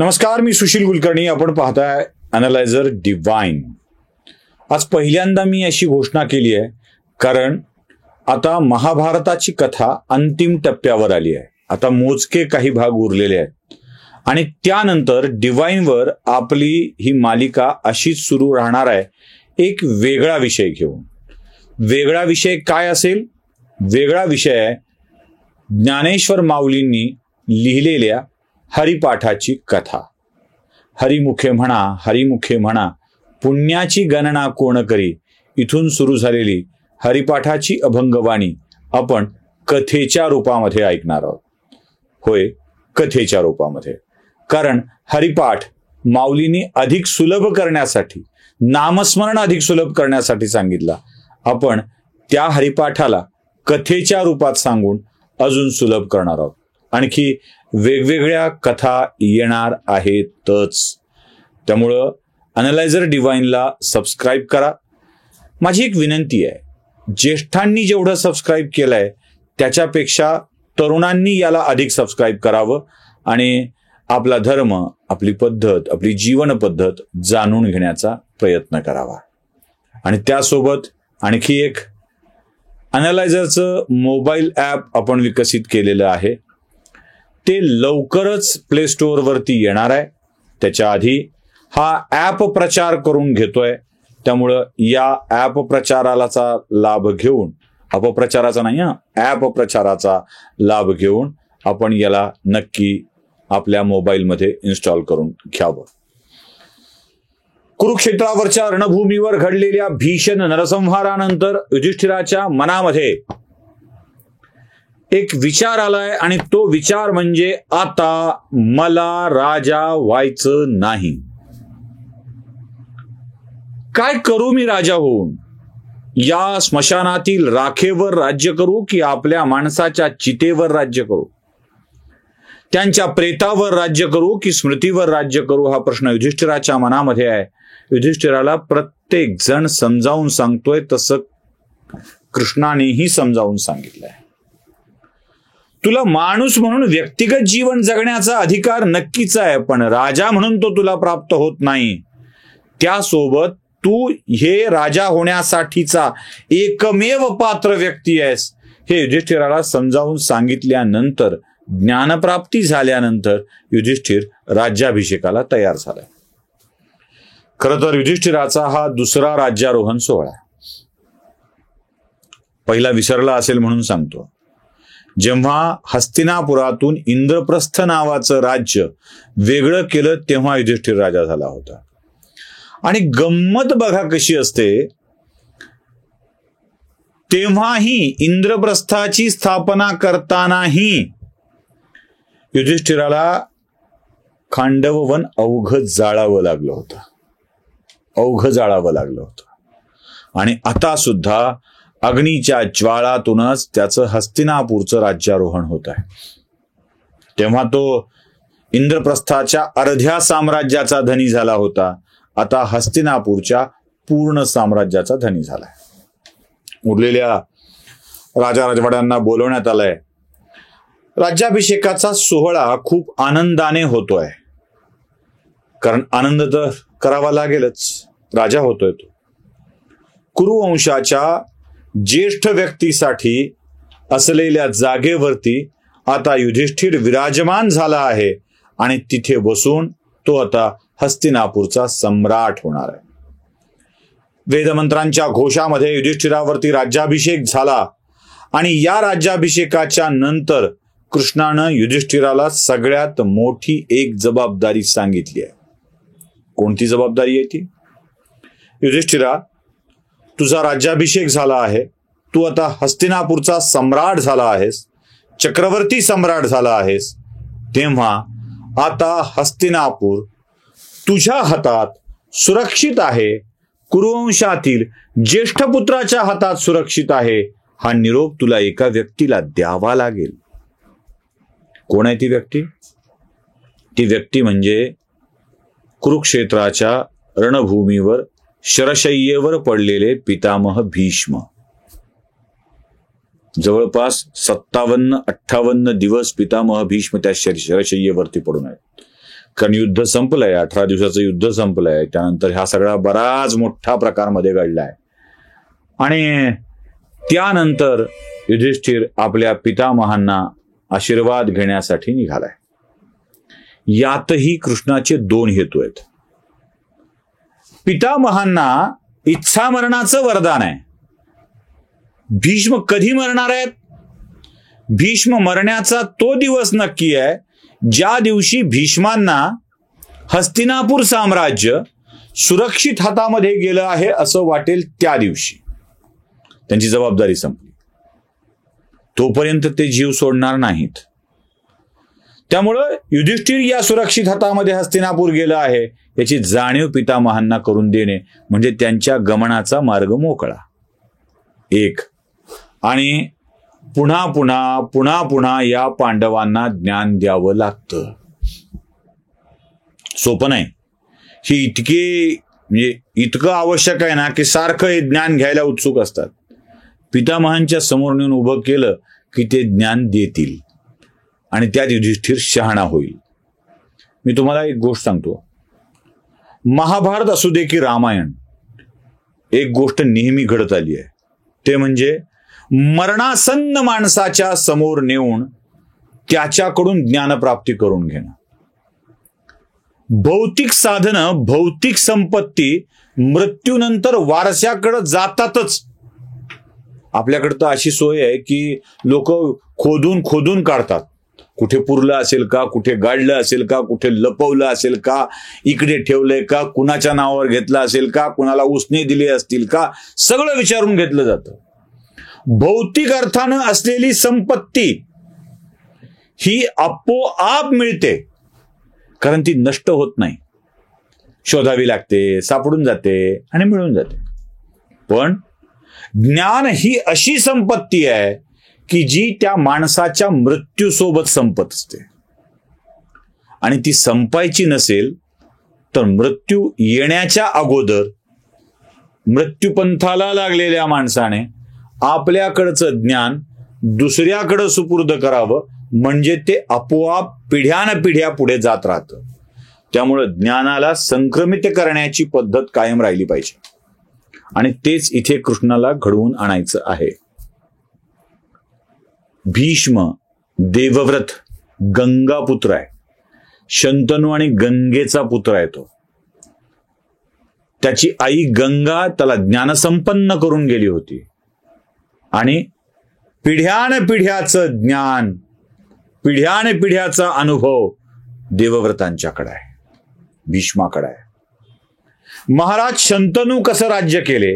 नमस्कार, मी सुशील कुलकर्णी. आपण पाहताय अनालायझर डिवाइन. आज पहिल्यांदा मी अशी घोषणा केली आहे कारण आता महाभारताची कथा अंतिम टप्प्यावर आली आहे. आता मोजके काही भाग उरलेले आहेत आणि त्यानंतर डिवाइनवर आपली ही मालिका अशीच सुरू राहणार आहे, एक वेगळा विषय घेऊन. वेगळा विषय काय असेल? वेगळा विषय आहे ज्ञानेश्वर माऊलींनी लिहिलेल्या हरिपाठाची कथा. हरिमुखे म्हणा, हरिमुखे म्हणा, पुण्याची गणना कोण करी, इथून सुरू झालेली हरिपाठाची अभंगवाणी आपण कथेच्या रूपामध्ये ऐकणार आहोत. होय, कथेच्या रूपामध्ये. कारण हरिपाठ माऊलींनी अधिक सुलभ करण्यासाठी, नामस्मरण अधिक सुलभ करण्यासाठी सांगितला. आपण त्या हरिपाठाला कथेच्या रूपात सांगून अजून सुलभ करणार आहोत. आणखी वेगवेगळ्या कथा येणार आहेतच. त्यामुळं अनालायझर डिवाइनला सबस्क्राईब करा. माझी एक विनंती आहे, ज्येष्ठांनी जेवढं सबस्क्राईब केलंय त्याच्यापेक्षा तरुणांनी याला अधिक सबस्क्राईब करावं आणि आपला धर्म, आपली पद्धत, आपली जीवन पद्धत जाणून घेण्याचा प्रयत्न करावा. आणि त्यासोबत आणखी एक अनालायझरचं मोबाईल ॲप आपण विकसित केलेलं आहे. ते लवकरच प्ले स्टोअरवरती येणार आहे. त्याच्या आधी हा ॲप प्रचार करून घेतोय. त्यामुळं या ॲप प्रचाराचा लाभ घेऊन, अपप्रचाराचा नाही, ॲप प्रचाराचा लाभ घेऊन आपण याला नक्की आपल्या मोबाईलमध्ये इन्स्टॉल करून घ्यावं. कुरुक्षेत्रावरच्या रणभूमीवर घडलेल्या भीषण नरसंहारानंतर युधिष्ठिराच्या मनामध्ये एक विचार आलाय आणि तो विचार म्हणजे, आता मला राजा व्हायचं नाही. काय करू मी राजा होऊन? या स्मशानातील राखेवर राज्य करू की आपल्या माणसाच्या चितेवर राज्य करू? त्यांच्या प्रेतावर राज्य करू की स्मृतीवर राज्य करू? हा प्रश्न युधिष्ठिराच्या मनामध्ये आहे. युधिष्ठिराला प्रत्येक जण समजावून सांगतोय तसं कृष्णानेही समजावून सांगितलंय. तुला माणूस म्हणून व्यक्तिगत जीवन जगण्याचा अधिकार नक्कीच आहे, पण राजा म्हणून तो तुला प्राप्त होत नाही. त्यासोबत तू हे राजा होण्यासाठीचा एकमेव पात्र व्यक्ती आहेस. हे युधिष्ठिराला समजावून सांगितल्यानंतर, ज्ञानप्राप्ती झाल्यानंतर युधिष्ठिर राज्याभिषेकाला तयार झालाय. खरं तर युधिष्ठिराचा हा दुसरा राज्यारोहण सोहळा. पहिला विसरला असेल म्हणून सांगतो. जेव्हा हस्तिनापुरातून इंद्रप्रस्थ नावाचं राज्य वेगळं केलं तेव्हा युधिष्ठिर राजा झाला होता. आणि गंमत बघा कशी असते, तेव्हाही इंद्रप्रस्थाची स्थापना करतानाही युधिष्ठिराला खांडववन अवघं जाळावं लागलं होतं. अवघं जाळावं लागलं होतं. आणि आता सुद्धा अग्नीच्या ज्वाळातूनच त्याचं हस्तिनापूरचं राज्यारोहण होत आहे. तेव्हा तो इंद्रप्रस्थाच्या अर्ध्या साम्राज्याचा धनी झाला होता. आता हस्तिनापूरच्या पूर्ण साम्राज्याचा धनी झालाय. उरलेल्या राजा राजवाड्यांना बोलवण्यात आलंय. राज्याभिषेकाचा सोहळा खूप आनंदाने होतोय. कारण आनंद तर करावा लागेलच, राजा होतोय तो. कुरुवंशाच्या ज्येष्ठ व्यक्तीसाठी असलेल्या जागेवरती आता युधिष्ठिर विराजमान झाला आहे आणि तिथे बसून तो आता हस्तिनापूरचा सम्राट होणार आहे. वेदमंत्रांच्या घोषामध्ये युधिष्ठिरावरती राज्याभिषेक झाला आणि या राज्याभिषेकाच्या नंतर कृष्णानं युधिष्ठिराला सगळ्यात मोठी एक जबाबदारी सांगितली आहे. कोणती जबाबदारी आहे ती? युधिष्ठिरा, तुझा राज्याभिषेक झाला आहे. तू आता हस्तिनापूरचा सम्राट झाला आहेस, चक्रवर्ती सम्राट झाला आहेस. तेव्हा आता हस्तिनापूर तुझ्या हातात सुरक्षित आहे, कुरुवंशातील ज्येष्ठ पुत्राच्या हातात सुरक्षित आहे. हा निरोप तुला एका व्यक्तीला द्यावा लागेल. कोण आहे ती व्यक्ती? ती व्यक्ती म्हणजे कुरुक्षेत्राच्या रणभूमीवर शरशय्येवर पडलेले पितामह भीष्म. जवळपास 57-58 दिवस पितामह भीष्म त्या शरशय्येवरती पडून आहेत. कारण युद्ध संपलंय, 18 दिवसाचं युद्ध संपलंय. त्यानंतर हा सगळा बराच मोठा प्रकार मध्ये घडलाय. आणि त्यानंतर युधिष्ठिर आपल्या पितामहांना आशीर्वाद घेण्यासाठी निघालाय. यातही कृष्णाचे 2 हेतू आहेत. पितामहांना इच्छा मरणाचं वरदान आहे. भीष्म कधी मरणार आहेत? भीष्म मरण्याचा तो दिवस नक्की आहे ज्या दिवशी भीष्मांना हस्तिनापूर साम्राज्य सुरक्षित हातामध्ये गेलं आहे असं वाटेल त्या दिवशी त्यांची जबाबदारी संपली. तोपर्यंत ते जीव सोडणार नाहीत. त्यामुळं युधिष्ठिर या सुरक्षित हातामध्ये हस्तिनापूर गेलं आहे याची जाणीव पितामहांना करून देणे म्हणजे त्यांच्या गमनाचा मार्ग मोकळा. एक, आणि पुन्हा पुन्हा पुन्हा पुन्हा या पांडवांना ज्ञान द्यावं लागतं. सोपं नाही. ही म्हणजे इतकं आवश्यक आहे ना की सारखं हे ज्ञान घ्यायला उत्सुक असतात. पितामहांच्या समोर नेऊन उभं केलं की ते ज्ञान देतील आणि त्यात युधिष्ठिर शहाणा होईल. मी तुम्हाला एक गोष्ट सांगतो. महाभारत असू दे की रामायण, एक गोष्ट नेहमी घडत आली आहे. ते म्हणजे मरणासन्न माणसाच्या समोर नेऊन त्याच्याकडून ज्ञानप्राप्ती करून घेणं. भौतिक साधनं, भौतिक संपत्ती मृत्यूनंतर वारसाकडे जातातच. आपल्याकडे तर अशी सोय आहे की लोक खोदून खोदून काढतात. कुठे पुरलं असेल का, कुठे गाडलं असेल का, कुठे लपवलं असेल का, इकडे ठेवलंय का, कुणाच्या नावावर घेतलं असेल का, कुणाला उसने दिले असतील का, सगळं विचारून घेतलं जातं. भौतिक अर्थानं असलेली संपत्ती ही आपोआप मिळते कारण ती नष्ट होत नाही. शोधावी लागते, सापडून जाते आणि मिळून जाते. पण ज्ञान ही अशी संपत्ती आहे की जी त्या माणसाच्या मृत्यूसोबत संपत असते. आणि ती संपायची नसेल तर मृत्यू येण्याच्या अगोदर मृत्यूपंथाला लागलेल्या माणसाने आपल्याकडचं ज्ञान दुसऱ्याकडे सुपूर्द करावं म्हणजे ते आपोआप पिढ्यानपिढ्या पुढे जात राहतं. त्यामुळं ज्ञानाला संक्रमित करण्याची पद्धत कायम राहिली पाहिजे आणि तेच इथे कृष्णाला घडवून आणायचं आहे. भीष्म देवव्रत गंगापुत्र आहे. शंतनू आणि गंगेचा पुत्र आहे तो. त्याची आई गंगा त्याला ज्ञानसंपन्न करून गेली होती आणि पिढ्यानपिढ्याचं ज्ञान, पिढ्यानपिढ्याचा अनुभव देवव्रतांच्याकडे आहे, भीष्माकडे आहे. महाराज शंतनू कसं राज्य केले,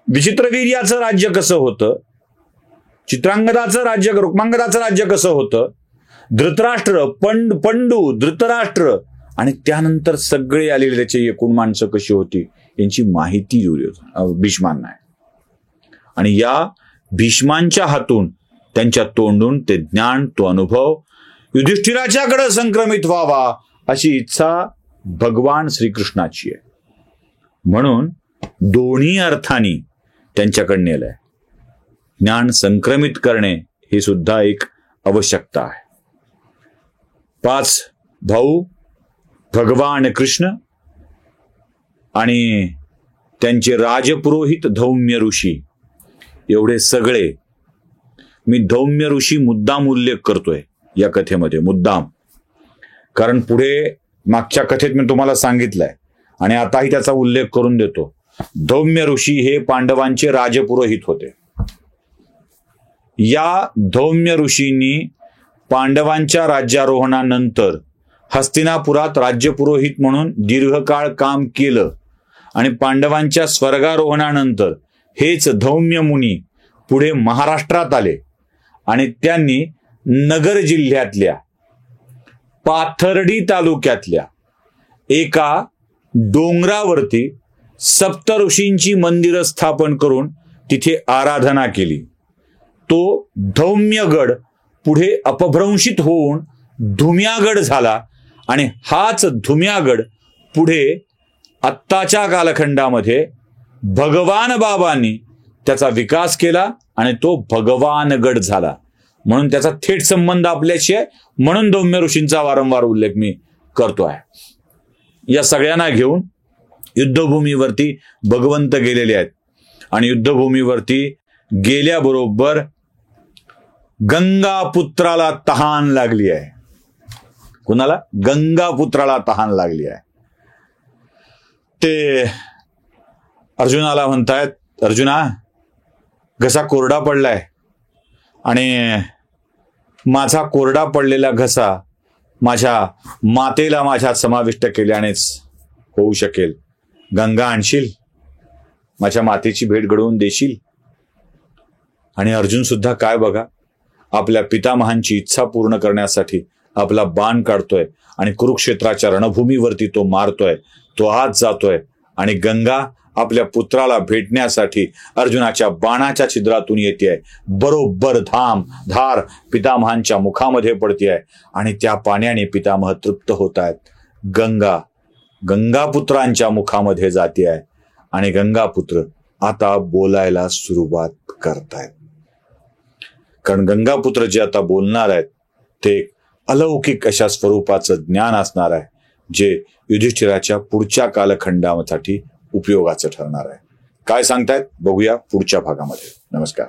विचित्रवीर्याचं राज्य कसं होतं, चित्रांगदाचं राज्य, रुक्मांगदाचं राज्य कसं होतं, धृतराष्ट्र, पंडू, धृतराष्ट्र आणि त्यानंतर सगळे आलेले त्याचे एकूण माणसं कशी होती यांची माहिती भीष्मांना आहे. आणि या भीष्मांच्या हातून, त्यांच्या तोंडून ते ज्ञान, तो अनुभव युधिष्ठिराच्याकडे संक्रमित व्हावा अशी इच्छा भगवान श्रीकृष्णाची आहे. म्हणून दोन्ही अर्थाने त्यांच्याकडे नेलंय. ज्ञान संक्रमित करणे ही सुद्धा एक आवश्यकता आहे. 5 भाऊ भगवान कृष्ण आणि त्यांचे राजपुरोहित धौम्य ऋषी, एवढे सगळे. मी धौम्य ऋषी मुद्दाम उल्लेख करतोय या कथेमध्ये, मुद्दाम, कारण पुढे मागच्या कथेत मी तुम्हाला सांगितलंय आणि आताही त्याचा उल्लेख करून देतो. धौम्य ऋषी हे पांडवांचे राजपुरोहित होते. या धौम्य ऋषींनी पांडवांच्या राज्यारोहणानंतर हस्तिनापुरात राज्यपुरोहित म्हणून दीर्घकाळ काम केलं आणि पांडवांच्या स्वर्गारोहणानंतर हेच धौम्य मुनी पुढे महाराष्ट्रात आले आणि त्यांनी नगर जिल्ह्यातल्या पाथर्डी तालुक्यातल्या एका डोंगरावरती सप्तऋषींची मंदिरं स्थापन करून तिथे आराधना केली. तो धौम्यगड पुढे अपभ्रंशित होऊन धुम्यागड झाला आणि हाच धुम्यागड पुढे आत्ताच्या कालखंडामध्ये भगवान बाबांनी त्याचा विकास केला आणि तो भगवानगड झाला. म्हणून त्याचा थेट संबंध आपल्याशी आहे, म्हणून धौम्य ऋषींचा वारंवार उल्लेख मी करतो आहे. या सगळ्यांना घेऊन युद्धभूमीवरती भगवंत गेलेले आहेत आणि युद्धभूमीवरती गेल्याबरोबर गंगापुत्राला तहान लागली आहे. कुणाला? गंगापुत्राला तहान लागली आहे. ते अर्जुनाला म्हणतायत, अर्जुना घसा कोरडा पडलाय आणि माझा कोरडा पडलेला घसा माझ्या मातेला माझ्यात समाविष्ट केल्यानेच होऊ शकेल. गंगा आणशील, माझ्या मातेची भेट घडवून देशील. आणि अर्जुन सुद्धा काय बघा, आपल्या पितामहांची इच्छा पूर्ण करण्यासाठी आपला बाण काढतोय आणि कुरुक्षेत्राच्या रणभूमीवरती तो मारतोय, तो आत जातोय आणि गंगा आपल्या पुत्राला भेटण्यासाठी अर्जुनाच्या बाणाच्या छिद्रातून येते. बरोबर धार पितामहांच्या मुखामध्ये पडते आणि त्या पाण्याने पितामह तृप्त होत आहेत. गंगापुत्रांच्या मुखामध्ये जाते आहे आणि गंगापुत्र आता बोलायला सुरुवात करतायत. कारण गंगापुत्र जे आता बोलणार आहेत ते अलौकिक अशा स्वरूपाचं ज्ञान असणार आहे, जे युधिष्ठिराच्या पुढच्या कालखंडासाठी उपयोगाचं ठरणार आहे. काय सांगतायत बघूया पुढच्या भागामध्ये. नमस्कार.